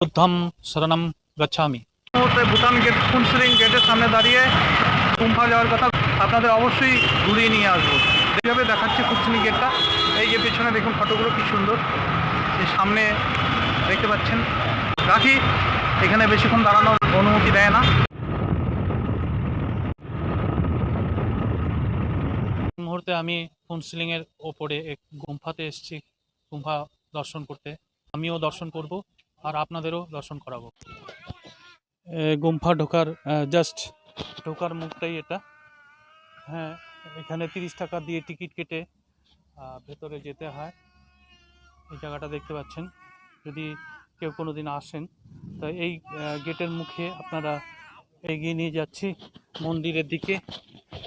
বুদ্ধং শরণং গচ্ছামি। মুহূর্তে ভুটান গেট ফুনসিলিং গেটের সামনে দাঁড়িয়ে গুম্ফা যাওয়ার কথা আপনাদের অবশ্যই ঘুরিয়ে নিয়ে আসবো। এইভাবে দেখাচ্ছি ফুনসিলিং গেটটা। এই যে পেছনে দেখুন ফটোগুলো কি সুন্দর, এই সামনে দেখতে পাচ্ছেন। রাখি, এখানে বেশিক্ষণ দাঁড়ানোর অনুমতি দেয় না। এই মুহূর্তে আমি ফুনসিলিং এর ওপরে এক গুম্ফাতে এসেছি, গুম্ফা দর্শন করতে। আমিও দর্শন করব আর আপনাদেরও দর্শন করাবো। গুম্ফা ঢোকার জাস্ট ঢোকার মুখটাই এটা। হ্যাঁ, এখানে 30 টাকা দিয়ে টিকিট কেটে ভেতরে যেতে হয়। এই জায়গাটা দেখতে পাচ্ছেন। যদি কেউ কোনো দিন আসেন, তো এই গেটের মুখে আপনারা এগিয়ে নিয়ে যাচ্ছি মন্দিরের দিকে।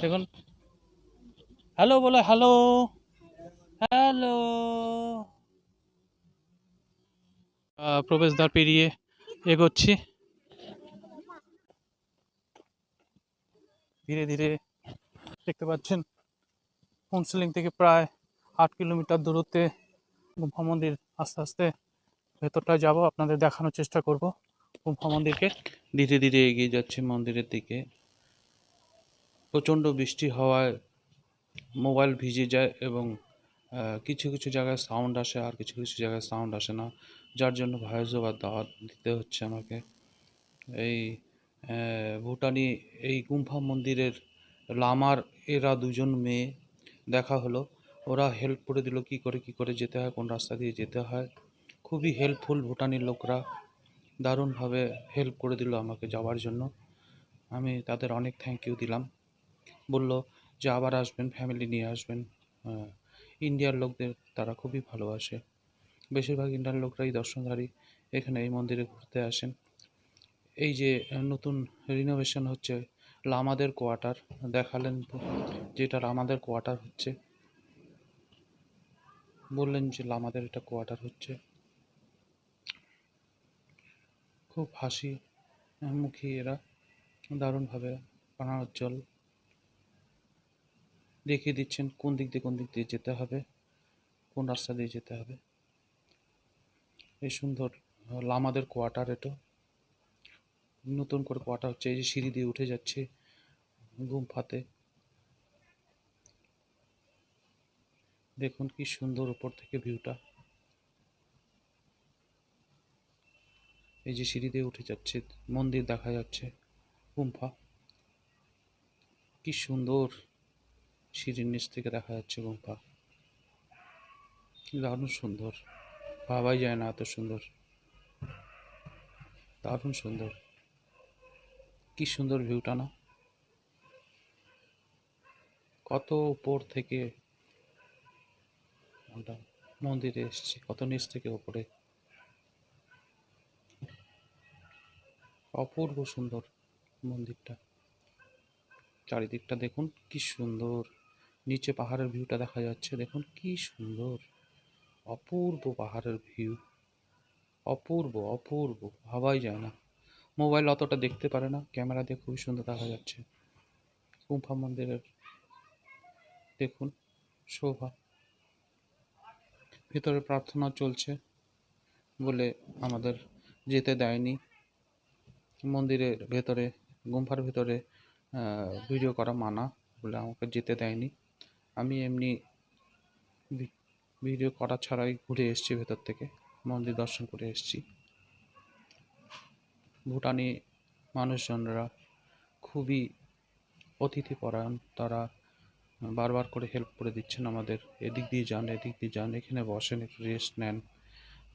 দেখুন, হ্যালো বলো, হ্যালো হ্যালো। প্রবেশদ্বার পেরিয়ে এগোচ্ছি ধীরে ধীরে। দেখতে পাচ্ছেন ফুনসিলিং থেকে প্রায় 8 কিলোমিটার দূরত্বে গুম্ফা মন্দির। আস্তে আস্তে ভেতরটা যাব, আপনাদের দেখানোর চেষ্টা করব গুম্ফা মন্দিরকে। ধীরে ধীরে এগিয়ে যাচ্ছে মন্দিরের দিকে। প্রচণ্ড বৃষ্টি হওয়ায় মোবাইল ভিজে যায় এবং কিছু কিছু জায়গায় সাউন্ড আসে আর কিছু কিছু জায়গায় সাউন্ড আসে না, যার জন্য ভয়েস ওভার দাওয়াত দিতে হচ্ছে আমাকে। এই ভুটানি এই গুম্ফা মন্দিরের লামার এরা দুজন মেয়ে দেখা হলো। ওরা হেল্প করে দিল কী করে যেতে হয়, কোন রাস্তা দিয়ে যেতে হয়। খুবই হেল্পফুল ভুটানির লোকরা, দারুণভাবে হেল্প করে দিল আমাকে যাওয়ার জন্য। আমি তাদের অনেক থ্যাংক ইউ দিলাম। বলল যে আবার আসবেন, ফ্যামিলি নিয়ে আসবেন। ইন্ডিয়ার লোকদের তারা খুবই ভালোবাসে। বেশিরভাগ ইন্ডিয়ান লোকরাই দর্শনধারী, এখানে এই মন্দিরে ঘুরতে আসেন। এই যে নতুন রিনোভেশন হচ্ছে, লামাদের কোয়ার্টার দেখালেন, যেটা লামাদের কোয়ার্টার হচ্ছে। বললেন যে লামাদের এটা কোয়ার্টার হচ্ছে। খুব হাসি মুখী এরা, দারুণভাবে প্রাণোজ্জ্বল। দেখিয়ে দিচ্ছেন কোন দিক দিয়ে যেতে হবে, কোন রাস্তা দিয়ে যেতে হবে। এই সুন্দর লামাদের কোয়ার্টার। এটা নতুন করে কোয়ার্টার হচ্ছে। এই যে সিঁড়ি দিয়ে উঠে যাচ্ছে গুম্ফাতে, দেখুন কি সুন্দর উপর থেকে ভিউটা। এই যে সিঁড়ি দিয়ে উঠে যাচ্ছে, মন্দির দেখা যাচ্ছে, গুম্ফা কি সুন্দর। সিঁড়ির নিচ থেকে দেখা যাচ্ছে গুম্ফা, দারুণ সুন্দর। ভাবাই যায় না এত সুন্দর, দারুণ সুন্দর। কি সুন্দর ভিউটা না, কত উপর থেকে আমরা মন্দিরে এসেছি, কত নিচ থেকে উপরে। অপূর্ব সুন্দর মন্দিরটা। চারিদিকটা দেখুন কি সুন্দর, নিচে পাহাড়ের ভিউটা দেখা যাচ্ছে, দেখুন কি সুন্দর। অপূর্ব পাহাড়ের ভিউ, অপূর্ব অপূর্ব, ভাবাই যায় না। মোবাইল অতটা দেখতে পারে না, ক্যামেরা দিয়ে খুবই সুন্দর দেখা যাচ্ছে গুম্ফা মন্দিরের। দেখুন শোভা। ভেতরে প্রার্থনা চলছে বলে আমাদের যেতে দেয়নি মন্দিরের ভেতরে। গুম্ফার ভেতরে ভিডিও করা মানা বলে আমাকে যেতে দেয়নি। আমি এমনি ভিডিও করা ছাড়াই ঘুরে এসেছি, ভেতর থেকে মন্দির দর্শন করে এসেছি। ভুটানি মানুষজনরা খুবই অতিথিপরায়ণ, তারা বারবার করে হেল্প করে দিচ্ছেন আমাদের। এদিক দিয়ে যান, এদিক দিয়ে যান, এখানে বসেন, একটু রেস্ট নেন।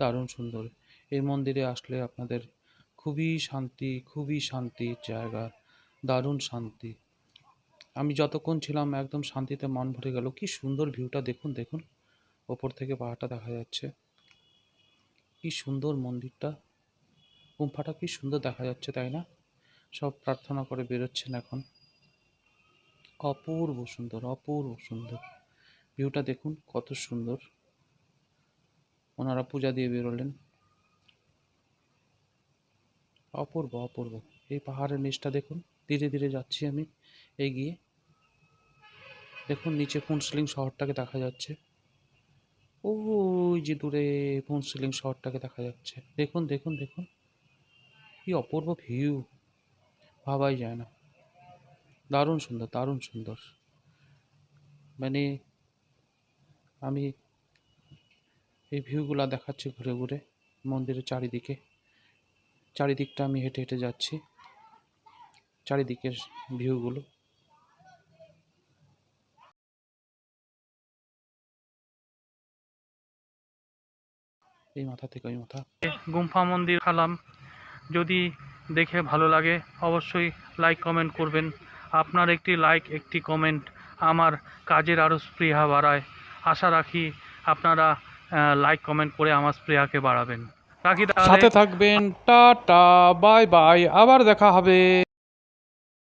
দারুণ সুন্দর। এই মন্দিরে আসলে আপনাদের খুবই শান্তির জায়গা, দারুণ শান্তি। আমি যতক্ষণ ছিলাম একদম শান্তিতে মন ভরে গেল। কি সুন্দর ভিউটা দেখুন, দেখুন ওপর থেকে পাহাড়টা দেখা যাচ্ছে। কি সুন্দর মন্দিরটা, গুম্ফাটা কি সুন্দর দেখা যাচ্ছে, তাই না? সব প্রার্থনা করে বেরোচ্ছেন এখন। অপূর্ব সুন্দর, অপূর্ব সুন্দর ভিউটা দেখুন, কত সুন্দর। ওনারা পূজা দিয়ে বেরোলেন। অপূর্ব অপূর্ব। এই পাহাড়ের নিচটা দেখুন। ধীরে ধীরে যাচ্ছি আমি এগিয়ে। দেখুন নিচে ফুনসিলিং শহরটাকে দেখা যাচ্ছে, ওই যে দূরে ফুনসিলিং শহরটাকে দেখা যাচ্ছে। দেখুন দেখুন দেখুন, কি অপূর্ব ভিউ, ভাবাই যায় না। দারুণ সুন্দর, দারুণ সুন্দর। মানে আমি এই ভিউগুলা দেখাচ্ছি ঘুরে ঘুরে মন্দিরের চারিদিকে। চারিদিকটা আমি হেঁটে হেঁটে যাচ্ছি, চারিদিকের ভিউগুলো। এই মাথা থেকে ওই মাথা। গুম্ফা মন্দির খালাম। যদি দেখে ভালো লাগে অবশ্যই লাইক কমেন্ট করবেন। আপনার একটি লাইক একটি কমেন্ট আমার কাজের আরও স্পৃহা বাড়ায়। আশা রাখি আপনারা লাইক কমেন্ট করে আমার স্পৃহাকে বাড়াবেন। রাখি তাহলে। সাথে থাকবেন। টাটা, বাই বাই, আবার দেখা হবে।